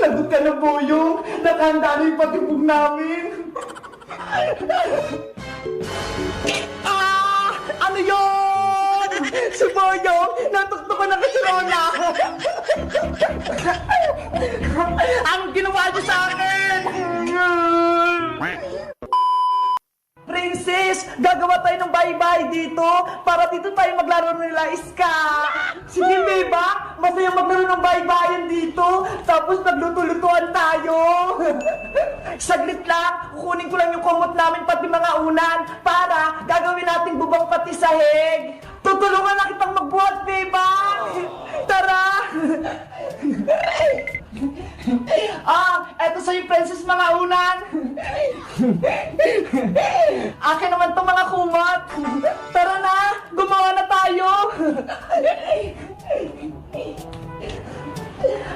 Lagot ka na, Boyong. Nakahanda na yung patibog namin. Ano yun? Si Boyong, natuktok ko ng kasirola. Anong ginawa niyo sa akin? Princess, gagawa tayo ng bye-bye dito para dito tayo maglaro nila iska. Sige, diba? Masaya maglaro ng bye-bye dito tapos nagluto-lutuan tayo. Saglit lang, kukunin ko lang yung kumot namin pati mga unan para gagawin nating bubang pati sahig. Tutulungan na kitang magbuhat, diba? Tara! Eto sa'yo, Princess, mga unan. Akin naman to mga kumot. Tara na, gumawa na tayo.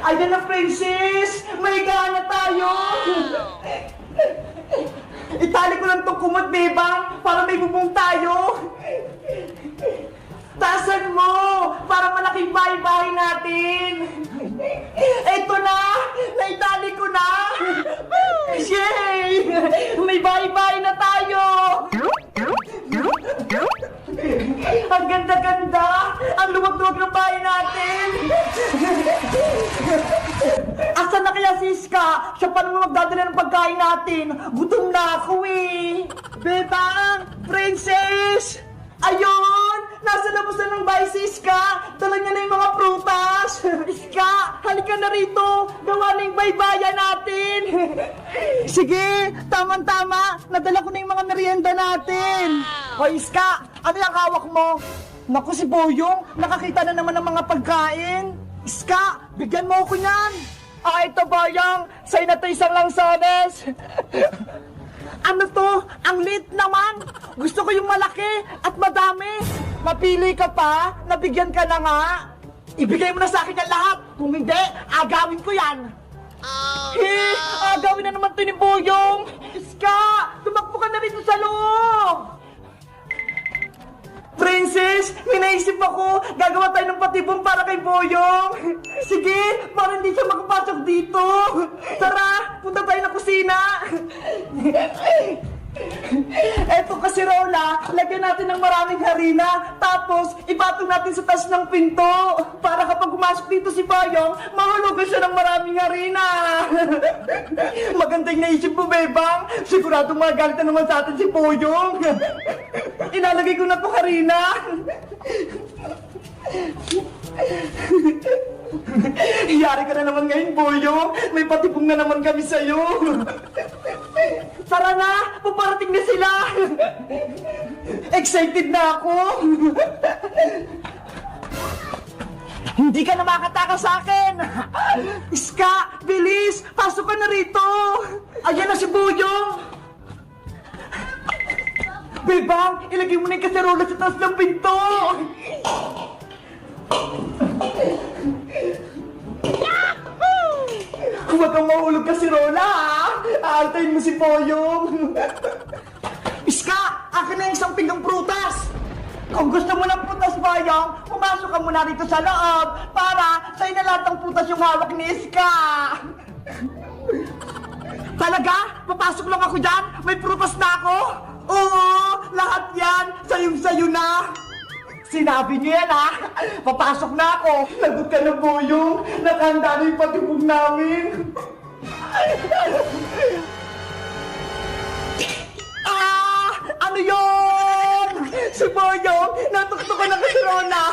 Ayan na, Princess. May gana tayo. Itali ko lang tong kumot, bebang, para may bubong tayo. Tasan mo, para malaking bahay-bahay natin. Eto na, naitali ko na. Yay! May bahay-bahay na tayo. Ang ganda-ganda, ang luwag-luwag ng bahay natin. Asan na kaya si Iska? Siya pa naman magdadala ng pagkain natin. Gutom na ako eh. Bebang, Princess! Ayun! Nasa labas na ng bahay si Iska! Dala niya na yung mga prutas! Iska! Halika na rito! Gawa na yung baybayan natin! Sige! Tama-tama! Nadala ko na yung mga merienda natin! O Iska! Ano yung hawak mo? Naku si Boyong! Nakakita na naman ng mga pagkain! Iska! Bigyan mo ako yan! Ito Boyong! Sa'yo na ito isang langsones! Ano to? Ang lit naman! Gusto ko yung malaki at madami! Mapili ka pa? Nabigyan ka na nga? Ibigay mo na sa akin yan lahat! Kung hindi, agawin ko yan! Agawin na naman to ni Boyong! Iska! Tumakbo ka na rito sa loob! Princess, may naisip ako! Gagawa tayo ng patibong para kay Boyong! Sige, para hindi siya makapasok dito! Tara, punta tayo na kusina! Eto kasi Rola, lagyan natin ng maraming harina, tapos ipatong natin sa taas ng pinto para kapag pumasok dito si Boyong, mahulugan siya ng maraming harina. Magandang naisip mo, Bebang. Siguradong magalit na naman sa atin si Boyong. Inalagay ko na to harina. Iyari ka na naman ngayon, Boyong. May patibong na naman kami sa'yo. Tara na! Paparating na sila! Excited na ako! Hindi ka na makatakas sa akin! Iska! Bilis! Pasok ka na rito! Ayan na si Boyong! Bebang! Ilagay mo na yung kaserola sa taas ng pinto! Huwag kang mahulog kasi, Rola, ha? Aaltayin mo si Boyong. Iska! Akin na yung isang pinggang prutas! Kung gusto mo ng prutas, Boyong, pumasok ka muna dito sa loob para sa'yo na lahat ng prutas yung hawak ni Iska! Talaga? Papasok lang ako dyan? May prutas na ako? Oo! Lahat yan! Sayong-sayo na! Sinabi niyo yan, ha? Papasok na ako. Lagot ka na, Boyong. Nakahanda na yung patibog namin. Ano yun? Si Boyong, natuktok ko ng kasirola.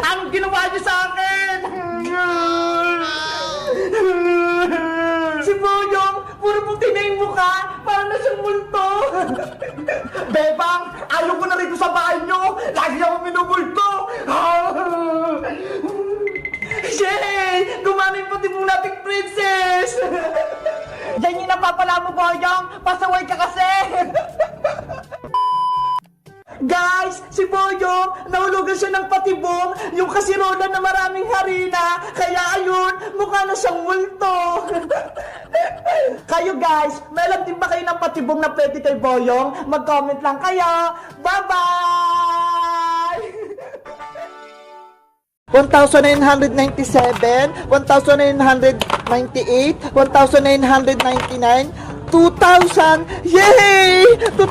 Anong ginawa niyo sa akin? Si Boyong, puro puti na yung mukha. Parang na siyang multo. Bebang, ayaw ko na rito sa bahay nyo. Lagi ako minumulto. Yay! Gumana yung patibong nating Princess. Yan yung napapala mo, Boyong. Pasaway ka kasi. Guys, si Boyong, nahulugan siya ng patibong, yung kasirola na maraming harina, kaya ayun, mukha na siyang multo. Kayo guys, may alam din ba kayo ng patibong na pwede kay Boyong? Mag-comment lang kayo. Bye-bye! 1,997, 1,998, 1,999, 2,000! Yay! 2,000 yung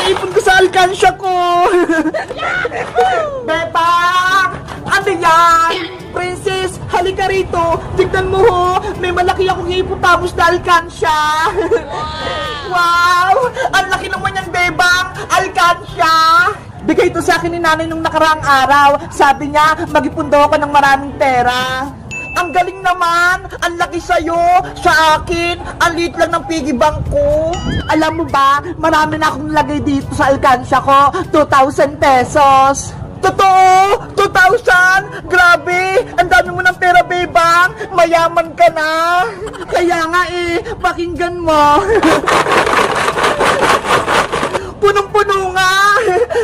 naipon ko sa alkansya ko! Bebang! Ano yan? Princess, halika rito! Tignan mo ho! May malaki akong hipotamos na alkansya! Wow! Ang laki naman yan, Bebang! Alkansya! Bigay ito sa akin ni nanay nung nakaraang araw. Sabi niya, mag-ipundo ako ng maraming pera. Ang galing naman! Ang laki sa'yo! Sa akin, ang liit lang ng piggy bank ko. Alam mo ba, marami na akong lagay dito sa alkansya ko. 2,000 pesos. Totoo! 2,000! Grabe! Ang dami mo ng pera, Bebang! Mayaman ka na! Kaya nga pakinggan mo! Punong-puno nga!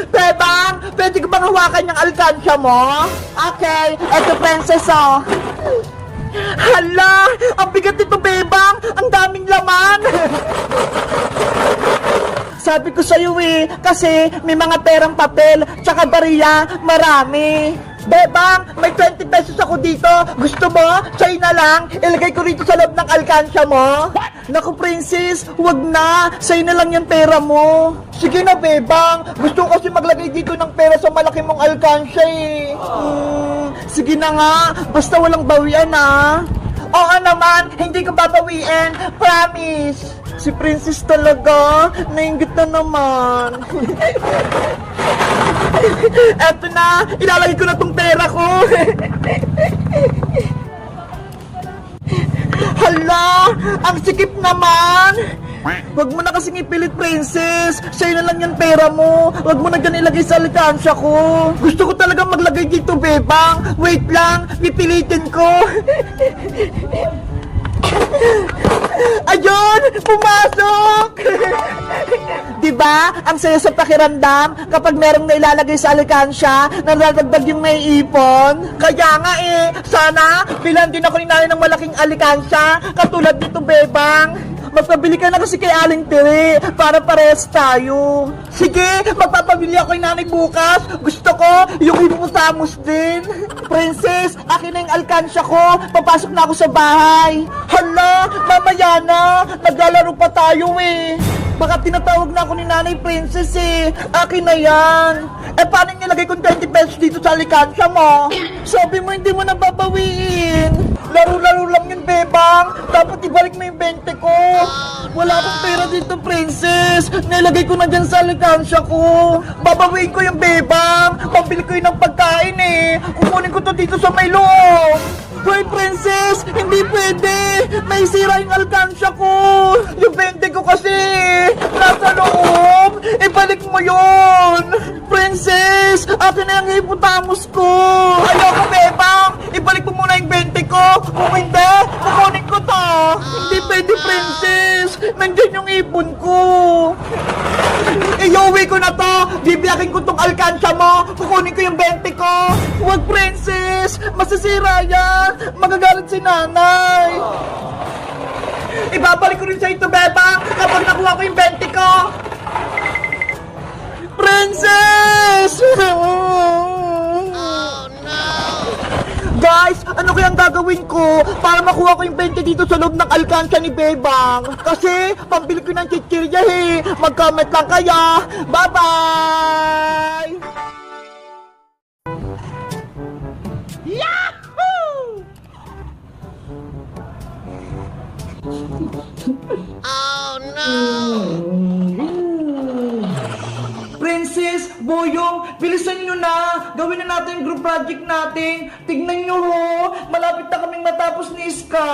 Bebang, pwede ko bang hawakan yung alkansya mo? Okay, eto princess oh. Hala, ang bigat nito, Bebang! Ang daming laman! Sabi ko sa'yo kasi may mga perang papel, tsaka bariya, marami. Bebang, may 20 pesos ako dito. Gusto mo? Sa'yo na lang. Ilagay ko rito sa loob ng alkansya mo. Naku, princess, wag na. Sa'yo na lang yung pera mo. Sige na, Bebang. Gusto ko kasi maglagay dito ng pera sa malaki mong alkansya sige na nga. Basta walang bawian Oo naman, hindi ko babawiin. Promise. Si princess talaga. Nainggit na naman. Eto na, ilalagay ko na tong pera ko. Hala, ang sikip naman. Wag mo na kasing ipilit, princess. Sa'yo na lang yung pera mo. Wag mo na dyan ilagay sa alkansya ko. Gusto ko talaga maglagay dito, Bebang. Wait lang, pipilitin ko. Ayun! Pumasok! Diba? Ang saya sa pakiramdam kapag merong nailalagay sa alkansya na nadagdag yung may ipon. Kaya nga sana bilan din ako ni nanay ng malaking alkansya katulad nito, Bebang. Magpabili ka na kasi kay Aling Tiri para parehas tayo. Sige, magpapabili ako kay nanay bukas. Gusto ko yung hipotamos din. Princess, akin na yung alkansya ko. Papasok na ako sa bahay. Hala, mamaya na. Naglalaro pa tayo Baka tinatawag na ako ni nanay, princess Akin na yan. Paano nilagay kong 20 pesos dito sa alkansya mo? Sabi mo hindi mo na babawiin. Laro-laro lang yun, Bebang. Dapat ibalik mo yung 20 ko. Wala akong pera dito, princess. Nilagay ko na dyan sa alkansya ko. Babawiin ko yung Bebang. Pambili ko yun ng pagkain Kukunin ko to dito sa may loob. Hoy, princess! Hindi pwede! May sira yung alkansya ko! Yung 20 ko kasi! Nasa loob! Ibalik mo yon! Princess! Akin na yung hipotamos ko! Ayoko, Bebang! Ibalik mo muna yung 20 ko! Kung hindi, kukunin ko to! Hindi pwede, princess! Nandyan yung ipon ko! Iuwi ko na to! Bibiyakin ko tong alkansya mo! Kukunin ko yung 20 ko! Huwag, princess! Masisira yan! Magagalit si nanay! Ibabalik ko rin sa ito, Bebang! Kapag nakuha ko yung 20 ko! Princess! Guys, ano kayang gagawin ko para makuha ko yung 20 dito sa loob ng alkansya ni Bebang? Kasi, pambili ko ng chichirya Mag-comment lang kaya. Bye-bye! Yahoo! Oh no! Princess, Boyong, bilisan nyo na! Gawin na natin yung group project natin! Tignan nyo malapit na kaming matapos ni Iska!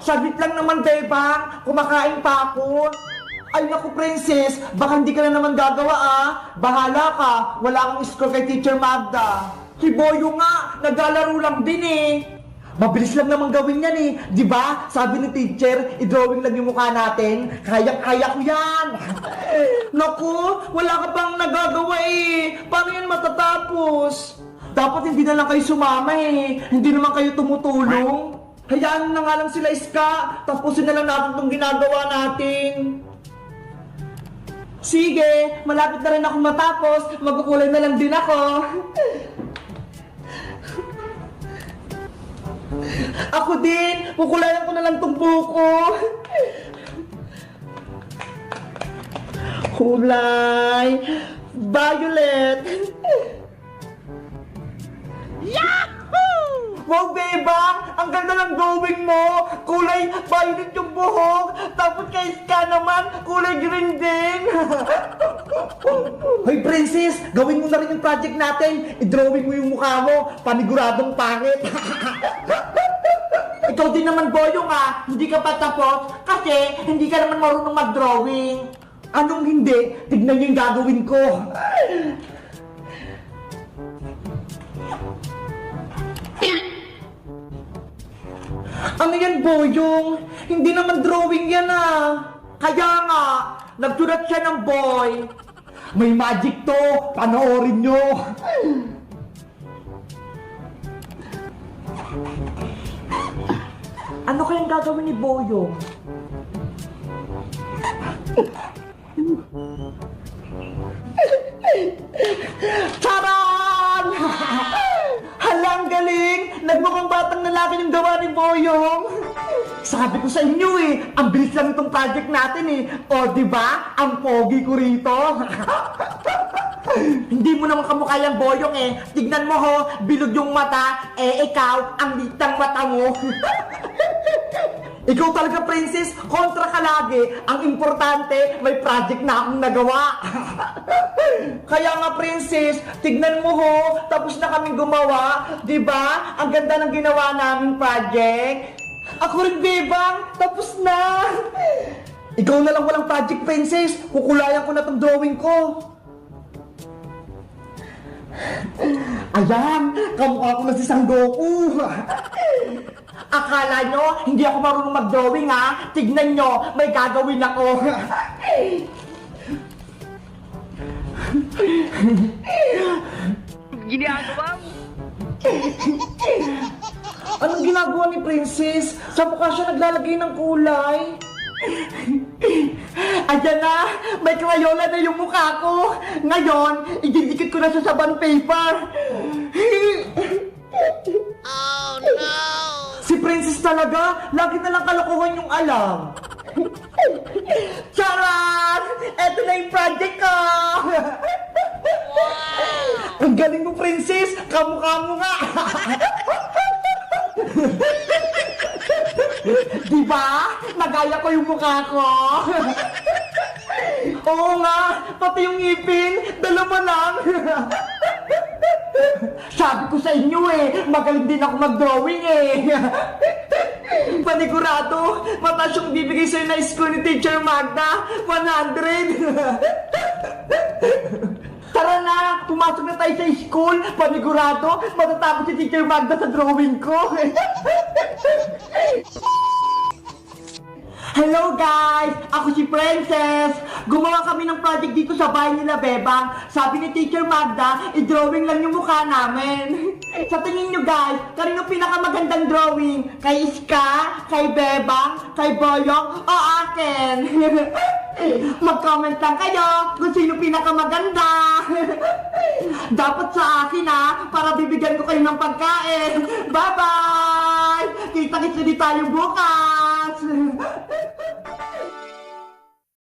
Saglit lang naman, Bebang! Kumakain pa ako! Ay naku, princess, baka hindi ka na naman gagawa Bahala ka, wala akong score kay Teacher Magda. Si Boyong nga, naglalaro lang din Mabilis lang naman gawin yan Di ba? Sabi ni teacher, i-drawing lang yung mukha natin. Kaya ko yan. Naku, wala ka pang nagagawa Paano yan matatapos? Dapat hindi na lang kayo sumama Hindi naman kayo tumutulong. Hayaan na nga lang sila, Iska. Tapusin na lang natin itong ginagawa natin. Sige, malapit na rin ako matapos. Magkukulay na lang din ako. Ako din, kukulayan ko na lang tong buko. Kulay violet. Yahoo! Wow, bebang! Ang ganda ng drawing mo! Kulay violet yung buhok! Tapos kay Ska naman, kulay green din! Hoy, princess! Gawin mo na rin yung project natin! I-drawing mo yung mukha mo! Paniguradong pangit! Ikaw din naman, Boyong, ah! Hindi ka pa tapos kasi hindi ka naman marunong mag-drawing! Anong hindi? Tignan niyo yung gagawin ko! Ano yan, Boyong? Hindi naman drawing yan, ah! Kaya nga, nagsulat siya ng boy! May magic to! Panoorin nyo! Ano kayang gagawin ni Boyong? Charan! Halang galing! Nagmukhang batang lalaki yung gawa ni Boyong! Sabi ko sa inyo eh, ang bilis lang itong project natin eh. O, diba? Ang pogi ko rito. Hindi mo naman kamukha yung Boyong eh. Tignan mo ho, bilog yung mata. Eh, ikaw, ang litang mata mo. Ikaw talaga, princess, kontra ka lagi. Ang importante, may project na akong nagawa. Kaya nga, princess, tignan mo ho, tapos na kaming gumawa. Diba? Ang ganda ng ginawa naming project. Ako rin, bebang, tapos na. Ikaw na lang walang project, princess. Kukulayan ko na tong drawing ko. Ayan, kamukha ko na si Sangoku. Akala nyo, hindi ako marunong mag-drawing ha? Tignan nyo, may gagawin ako. Ginagawa mo? Anong ginagawa ni Princess? Sa mukha siya naglalagay ng kulay. Ayan na, may krayola na yung mukha ko. Ngayon, ididikit ko na sa bond paper. Oh no! Si Princess talaga, lagi na lang kalokohan yung alam. Charot! Eto na yung project ko! Wow! Ang galing mo, Princess! Kamukha mo nga! Diba? Nagaya ko yung mukha ko! Oo nga! Pati yung ngipin! Dalawa lang! Sabi ko sa inyo eh, magaling din ako mag-drawing eh. Panigurado, mataas yung bibigay sa'yo na school ni Teacher Magda, 100. Tara na, pumasok na tayo sa school. Panigurado, matatapos si Teacher Magda sa drawing ko. Hello guys! Ako si Princess! Gumawa kami ng project dito sa bahay nila, Bebang. Sabi ni Teacher Magda, i-drawing lang yung mukha namin. Sa tingin nyo guys, kanino pinakamagandang drawing? Kay Iska? Kay Bebang? Kay Boyong? O akin? Mag-comment lang kayo kung sino pinakamaganda. Dapat sa akin para bibigyan ko kayo ng pagkain. Bye-bye! Kita-kits ulit tayo bukas!